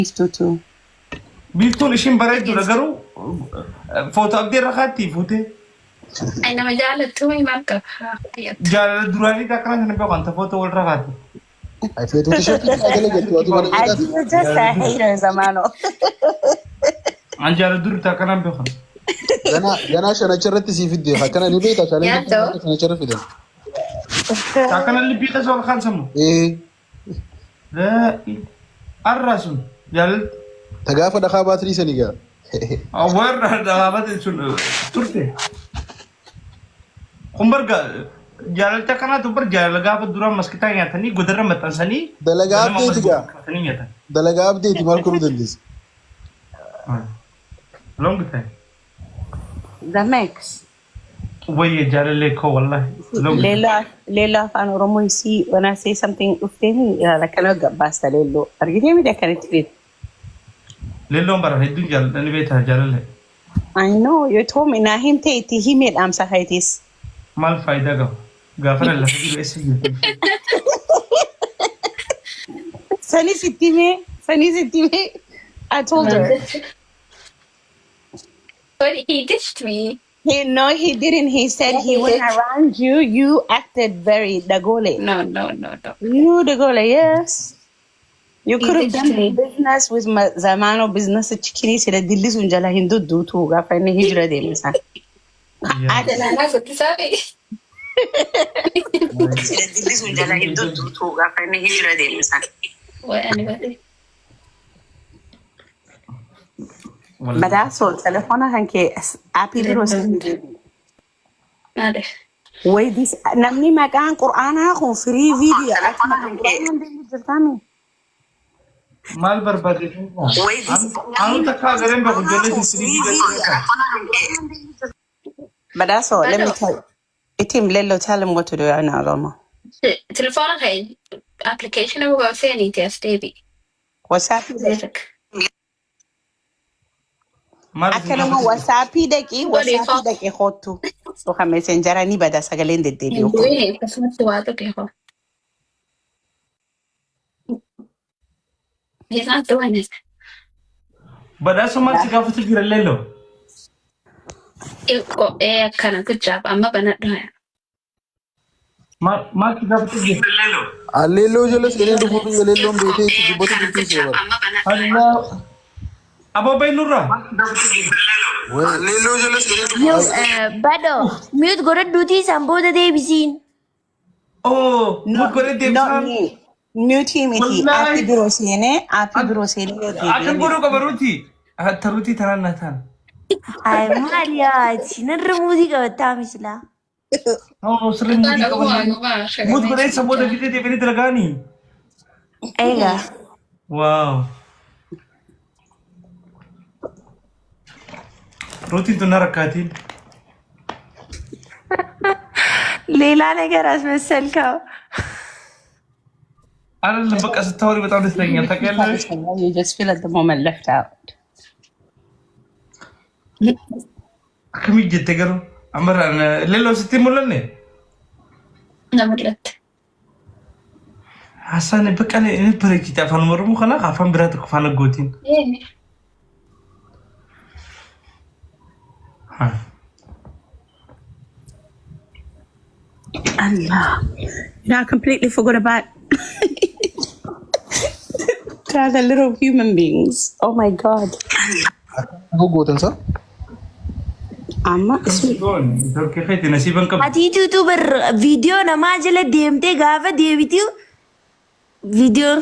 Biiftuutu. Biiftuun ishiin bareeddudha garuu footoo abdii irra kaatti fuutee. Ay nama jaalattu maal qaba? Jaalala duraanii akkana kan beeku wanta footoo walirra kaatti. Feetuu tishirtii sagale jettu ati mana I think you're just a hater, Zamano. An jaalala durii akkanaan beekan. ganaa shanacharratti sii fidde akkana ni beektaa shanacharra fidan. Akkanaan libbii keessa ol kaan sammu. Arraasun jaalala. Tagaafa dhakaa baatirii sanii gaa. Warra dhaabate sun turte. Kumbarga jaalalcha kanaatu bar jaalala gaafa duraan maskitaa nyaatanii godarra maxxansanii. Dalagaa abdeeti gaa. Dalagaa abdeeti maal kuruu dandeessa? Long time. The Max. Wayye jaalala koo wallahi. Leela afaan Oromoo isii when I say something dhuftee kana gabbaasta leelloo. Argitee miidha kanatti beektu. Leelloon bara hedduun jaaladhanii beektaa jaalala. I know you told me naa himte itti himeedhaam safaayitis. Maal faayidaa qaba? Gaafa lafa jiru eessa jirtu? Sanis itti himee. I told her. But he dished me. No, he didn't. He said he went around you. You acted very dagole. No. You dagole, yes. You could have done Literally. business with Zamano business chikini sila dilli sunjala hindu dutu gafa ni hijra de misa. Jalala sotti sabi. Sila dilli sunjala hindu dutu gafa ni hijra de misa. What anybody? Badaso telefona hanke api biro Nade. way this namni makan Qur'ana khun free video akma hanke jirtami. Maal barbaade? Anu takka agareen beeku ijoollee sirrii biyya. Badaso let me tell you. Itim lello tell him what to do right now, Roma. Telefoon kay application mo ba sa ni test David. WhatsApp Maal akkanuma WhatsApp daqee hootu. So kan messenger ni bada sagaleen deddeebi'u. Hindi kasumatti waa tokko ko. He's not doing it. badhaasa maal si gaafatu jira leelloo? Kana good job. Amma banadho. Maal si gaafatu jira leelloo? Alleelloo jala seenee dhufuutu alleelloon beekee itti dubbatu dubbatu seera. Allah. Aboo baynurraa? Alleelloo jala seenee dhufuutu. Yo, Bado, mute godhadhuuti isaan booda deebisiin. Oh, mut godhee deebisaan. Mute miti. Wallahi. Api biroo seenee Akan godhuu qaba Ruutii. Taruutii tanaan na ta'an. Ay, maal yaati? Narra muutii qabattaa misilaa. Sirrii muutii qaban. Mut godhee isa booda fidee deebiinii dalagaanii. Egaa. Waaw. Ruutiin tun na rakkaatiin. ሌላ ነገር አስመሰልከው። አይደለም በቃ ስታወሪ በጣም ደስ ይለኛል። ታውቂያለሽ? You just feel at the moment left out. Akkamitti jettee garuu amaraan leelloo sitti mul'anne? Namulat. Haasaan bakka inni bareechite afaan Oromoo kana afaan biraa tokko afaan aggootiin. Allah. You know, I completely forgot about the other little human beings. Oh my God. Gootan sa? Amma Turkii keetti nasiiban qabdi. Atiituutu bar viidiyoo namaa jala deemtee gaafa deebitu viidiyoon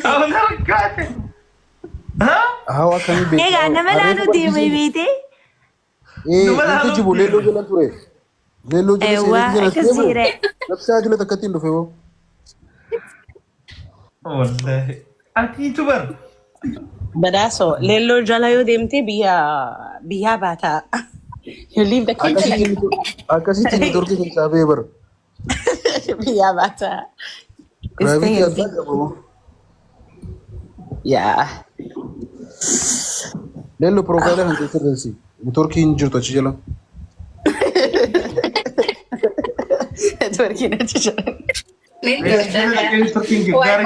Hawa akkamii beektaa? egaa nama laanu deemee beetee Inta jibu leelloo jala ture. Leelloo jala waa seenee jala akkasiire labsaa jala takkatti hin dhufe hoo? Wallahi. Atiitu bar. Badaso lelo jalayo demte biya bata. You leave the country. Akkasitti ni turkii kan saabee bar. Biya bata. Gravity adda qabu. Yeah. Leelloo profaayilaa kan ta'e sirreessi. Turkii hin jirtu achi jala. Turkii na chicha. Turkiin gaara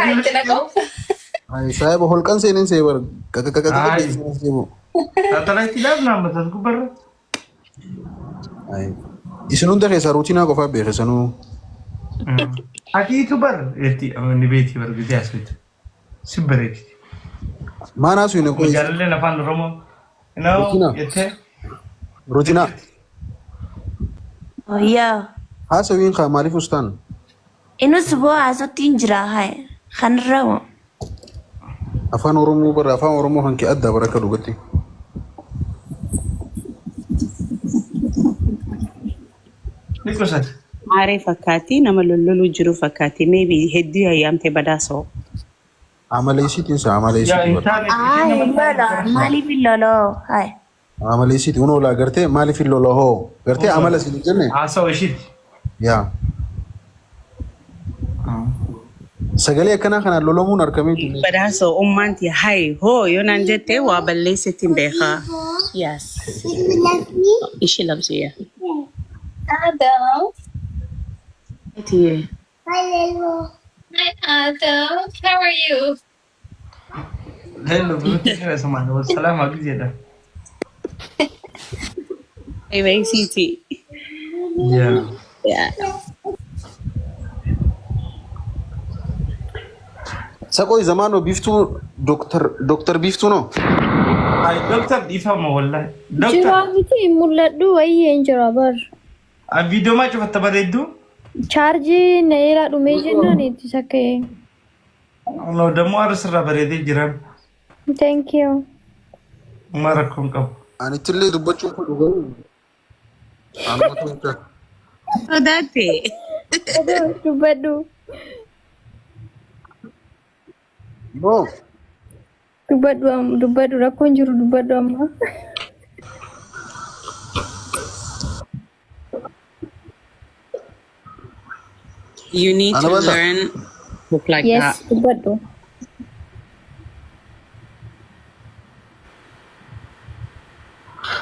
Ay saahiba holqan seenin seebar kakakakaka Ay. seebo. Tatalay tilab na matas ko bar. Ay isin hunda keessa ruutinaa qofaa beeke sanuu. Ati itu bar eti ni beti bar gidi asbit. Sibbareti. Maanaa suyine koo Jalle na fan romo. No, Rutina. yete. ruutinaa Oh yaa. haasawiin kaa maaliif ustaan? Inus boo haasottiin jira hai. Kan rawo. Afaan Oromoo bara afaan Oromoo hanqee addaa bara akka dhugatti. Niko sat. Maaree fakkaati nama lolloluu jiru fakkaati. Maybe hedduu hayyaamtee badhaasoo. Amaleessitiin Ya amaleessitiin bara. internet. Ai lola. Maaliif lolo? Hai. Amaleessitiin unoo laa gartee maaliif hin lolo hoo? Gartee amala siin jenne? Asa washit. Yaa. Sagalee akkanaa kanaan lolamuun argamee jiru. Badhaasoo ummaanti hayi hoo yoo naan jettee waa balleessittiin beekaa. Yes. Ishee labsiyya. Adam. Tiyee. Hi, Adam. How are you? Hello, bro. Kira sama. Wassalam alaikum jeda. Hey, Siti. Yeah. Yeah. Saqooy zamaanoo biiftuu Dooktar Biiftuu noo? Ay doctor difama wallahi. Doctor. Jiraafiti mul'adhu wayyeen jira bar. A video ma cufatta bareeddu. Chaarjii na eelaa dhumee jennaan itti sakkee. No damo arsirra bareedee jiran. Thank you. Ma rakkoon qabu. Ani ittillee dubbachuu fudhu garuu. Aanumatu hin ta'a. Sodaate. Dubbadhu. Noo. Dubbadhu rakkoon jiru dubbadhu amma. You need to Anabata. learn look like Yes, that. dubbadhu.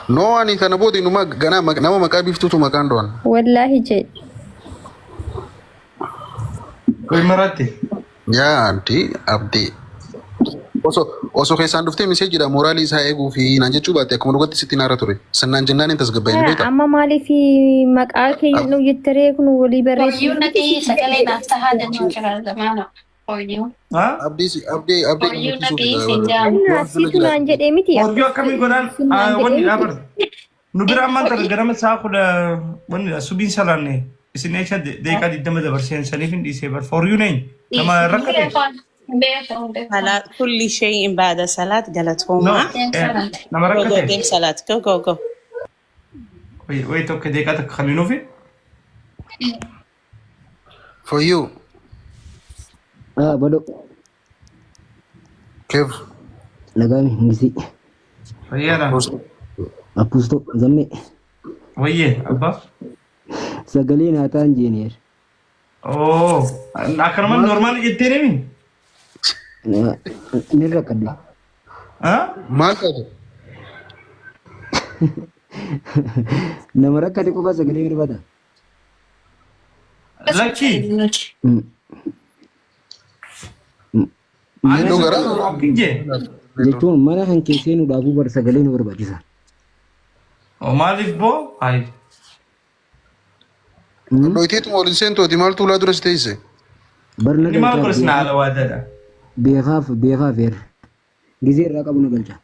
Noo ani kana booda inuma ganaa nama maqaa biiftuutu maqaan doon. Wallaahi jedhe. Koy maratte. Yaa anti abdii. Osoo keessaan dhuftee miseejidha mooraalii isaa eeguu fi naan jechuu baatte akkuma dhugatti sitti naara ture. Sannaan jennaan hin tasgabbaa'in beektaa? Amma maaliif maqaa keenya jettaree kun walii barreessu? Hoyyuu nati sagalee naaf tahaa jechuu jira zamaana. Hoyyuu. Ha? Abdii Hoyyuu nati sinjaan. Asiitu naan jedhee miti. Hoyyuu akkamiin godhaan wanni dhaabar. Nu bira ammaan tana ganama sa'a kudha wanni subiin salaanne isin eegsha deeqaa 20 dabarseen saniif hin dhiisee bar. Hoyyuu neen nama rakkate. صلاة كل شيء بعد صلاة قالت No. هما Nama go rakkate. game صلاة go Wait tokko deeqaa takka kan hinuufi. For you. Bado Kev. nagami ngisi Fayyaadha. apusto zamme Wayyee abbaa. sagalee naataan jeeneer Oh. Akkanumaan normaali jettee nimi. nirra kadde Ha? Maal taate? nama rakkate qofa sagalee birbata Lakki. Iddoo garaa? Akkin jee. jechuun mana kan keessee nu dhaabuu bar sagalee nu barbaachisa. Maaliif boo? Hayi. Dhoyteetuma waliin seentooti maaltu ulaa duras teesse? Barna Ni maal godhas na ala waadadha. beefaaf eer gizee irraa qabu nu galcha.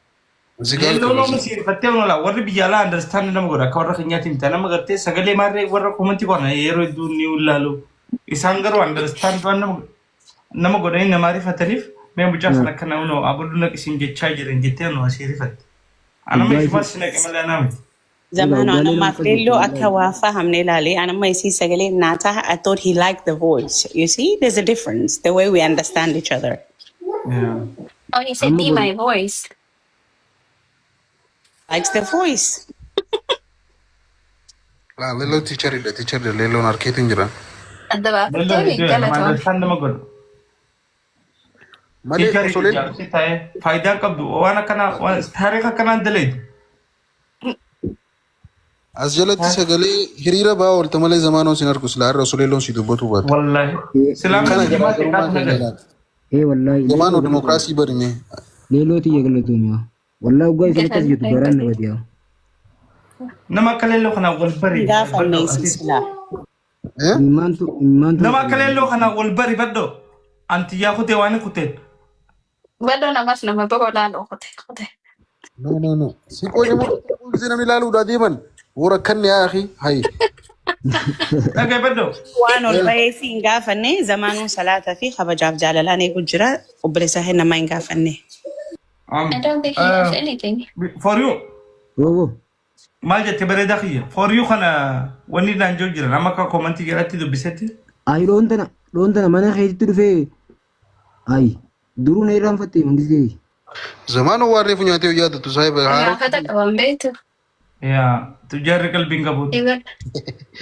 Yeelloo nama siirfattee onola warri biyya alaa understand nama godha akka warra keenyaatti miti nama gartee sagalee maarree warra komantii qonna yeroo hedduu ni ulaalu isaan garuu understand waan nama godhanii nama rifataniif mee mucaa sana akka nama abullu naqisiin jechaa jiran jettee nu asii rifatte. Anama ishuma si naqe malee nama. زمان أنا ما فيلو أكوا فهمني لالي أنا ما يصير سجلي ناتا I thought he liked the voice you see there's a difference the way we understand each other Oh, he said, be my voice. likes the voice Leelloo tiicharidha leelloon harkeetiin jira. Adda baafattee Leelloo galatoo. understand nama godhu. Malee Tiicharii osolee ijaarsi ta'ee faayidaan qabdu waan akkanaa taariika akkanaan daleedu. as jalatti sagalee hiriira ba'aa oolta malee zamaanoo sin argu silaa irra osoleelloon si dubbatu baatu. Wallahi. Silaam Kana jimaa garaagarummaa xiqqaatu kan nagada. ilaala. ايه والله زمان ديمقراطي برمي ليلوتي يغلطون يا والله وقاي سلكت جيت بران بديا nama kalelo kana walbari gaafanne silsila ايه imantu nama kalelo kana walbari baddo anti ya kute wani kutet Bado namas nama bako lalo kote. نو سيكو جمو زين من لالو دايما ورا كن يا اخي هاي okay baddo waan ol bahee fi hin gaafanne zamaanuu salaata fi kabajaaf jaalalaan eegu jira obboleessa hin nama hin gaafanne. I don't think he has anything. for you wo maal jette bareeda khiyya for you kana wani daan joo jira nama ka commenti galatti dubbisatti ay lontana mana khaytitti dhufe ay duruu na irraan fatte mangisee زمان واري فنياتي وياد تصايب Nah, هارو kata kawan betu. ya tujarri qalbiin qabut Iwan.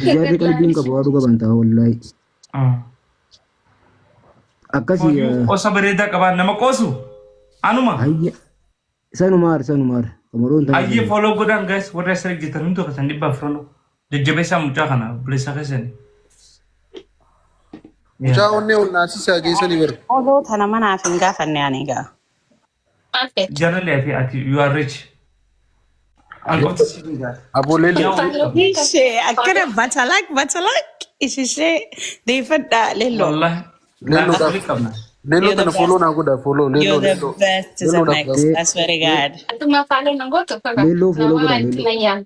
jaarri qalbiin qabu waa dhuga bantaa wallahi for akkasi you osa bareeda qabaan nama qoosu anuma ayya sanumaar kamaroon tan ayye follow godhan guys warra isa argitan hundi tokkosan dhibba afrano jajjabeessaa mucaa kana obboleessa keessani جا وني والناس ساجيسني بر Odoo tana manaaf hin gaafanne ani egaa. Okay. generally ati you are rich I'm going to see that ابو ليلي Ishee akkana batalak ishee deeffadha lello. wallahi Lelo da- qabna ليلو You're the تنا فولو ناقودا فولو ليلو You're the ليلو best Lelo da- Zamex. I swear to God. Atu mafalo ng goto pa. Lelo, follow ko na, Naman, lelo. tinayan.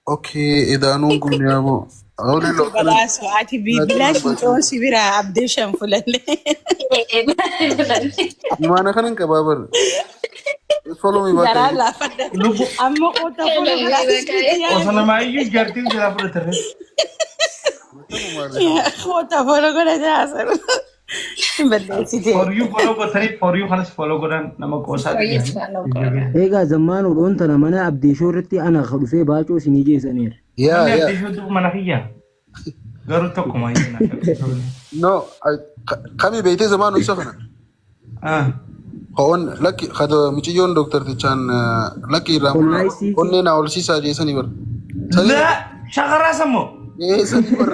اوكي اذا نقول يا ابو او ليلو Balaasu ati bibilaash mucoon sibira abdeeshan fulanne. ما انا خلينا كبابر فولو مي Garaa باك laafadha. Amma qoota fuula osana maayyuu jaartiin jira fudhatarre qoota fuula godha jaasaru. Balleessitee. for you follow godhanii for you kanas follow godhan nama qoosaa Yes, follow ko. eegaa zammaanu lontana mana abdeeshoo irratti ana dhufee baacoo isinii geessaniir يا namni يا abdii hudduu mana kiyya garuu tokkuma نو كمي بيتي زمان وسخنا هون لك خد ميجيون دكتور تشان لك رام والله سي- ونينا اول سي ساجيسني بر la shakaraa sammo ايه سني بر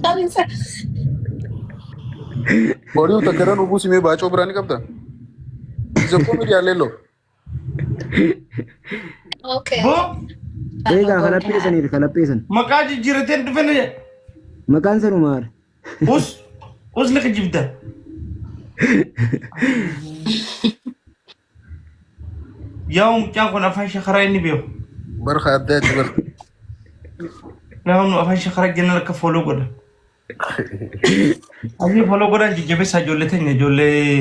Sabi sa. بوريو تكرن وبوسي مي باچو براني كبدا زكو مي ليلو Okay. boo eegaa kalapheesaniir kalapheesan maqaa jijjiirateen dhufene maqaan sanumaar us laka jibda yaa mucaan kun afaan shakaraa inni beeku بر خدات بر Namun afaan shakaraa jenna akka follow godha asii follow godhan jajjabeessaa ijoollee teenya ijoollee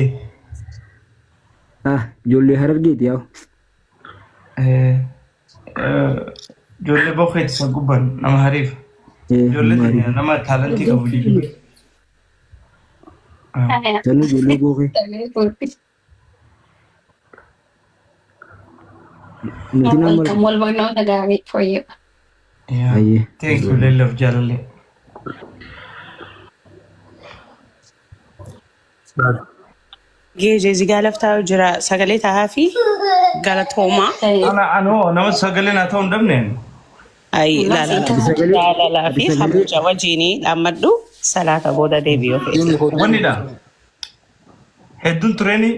ijoollee harargeeti yaa ijoollee boqeetti isa gubban nama hariif ijoollee teenya nama taalantii qabu jechuudha. Kaya. sannu ijoollee bookee Sabi ko. nuti nama Welcome. Walwag na ako nag-wait for you. Yeah. Aye. Thank you, Lelov Jalalle. Geejee egaa laftaa jira sagalee taa'aa fi galatoomaa. Nama sagalee naa ta'uu hin dhabneen. Ayi ilaalaa fi hamuuja wajjinii dhaammadhu salaata booda deebi'uu fe'e. Wannidha. Hedduun tureeni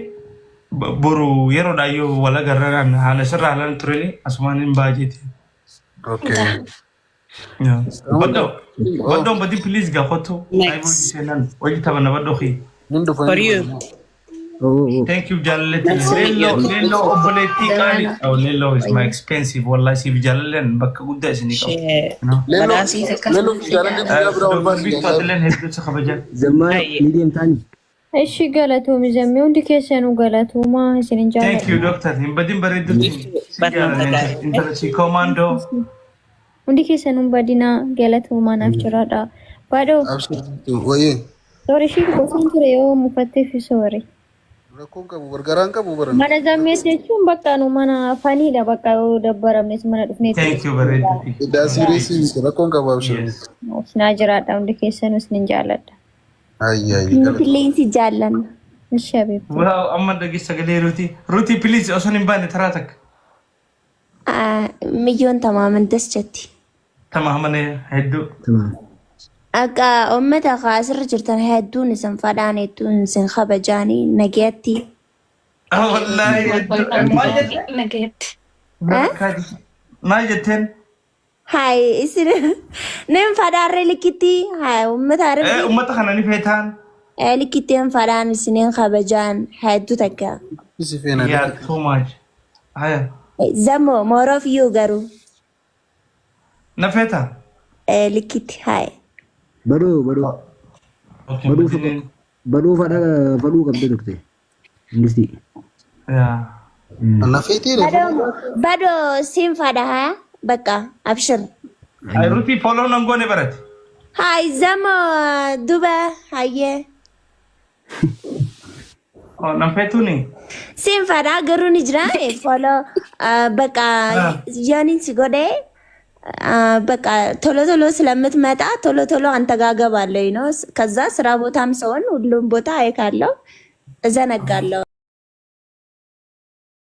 boru yeroodhaan yoo wal agarraan haala sirraa haalaan tureeni asumaan hin baajeeti. اوكي Baddoon badi please gaafatu. Next. Wajji taphana baddoo kii. نندو For you. Thank you Jalalle. Lello obboleettii qaali. Oh Lello is my expensive wallahi siif Jalalleen bakka guddaa isinii qabu. Shee. ليلو Badhaasa. ليلو جالن دي بيابرا Dubbii والباس fadileen hedduu isa kabajan. zammaan Aye. ni deemtaani እሺ ገለቶሚ ዘሜ ሁንዲ ኬሰኑ ገለቶማ እስን እንጃ Thank you doctor. Hin badin bareeddutti. Intala si commando. ሁንዲ ኬሰኑ በዲና ገለቶማ ናፍጭራዳ ባዶ ابشر وي ሶሪ ሺ ኮሰን ትሬ ዮ ሙፈቴ ፊ ሶሪ ركون كبو برغران كبو برن ማነ ዘሜ ጀቹን በቃ ነው ማና ፋኒ ዳ በቃ ደበረምኔስ ማነ ዱፍኔ Thank you bareeddutti. دا سيريسي ركون كبو ابشر Yes. ናጅራዳ ሁንዲ ኬሰኑ እስን እንጃለዳ اي اي ፊሌንሲ ጃለን እሺ አቤት Wow, amma dhagee sagalee Ruutii. Ruutii please osoo hin baane taraa takka. milyoon tamaaman das jetti Tama hamane hedduu. tamaa أكا أمتا خاسر جرتن هادون سن فدانيتون سن خبجاني نجيتي والله نجيت ما جتن هاي اسر نم فدار لكتي هاي أمتا عربي أمتا خناني فيتان لكتين فدان سنين خبجان هادو تكا بس فينا يا so much هيا زمو مورف يوغرو نفيتا لكتي هاي Badoo اوكي Badoo بدين badoo fadhuu qabda turte. Ingilisti. يا أنا فيتي بدو سين فدا بقى أبشر اي روتي فولو نانغوني برات هاي زمو دوبا هاي او نفيتوني سين فدا غرو نجرا فولو بقى يعني سيغودي بقى ቶሎ ስለምትመጣ ቶሎ አንተ ጋር ገባለሁ ነው ከዛ ስራ ቦታም ሰውን ሁሉም ቦታ አይካለሁ እዘነጋለሁ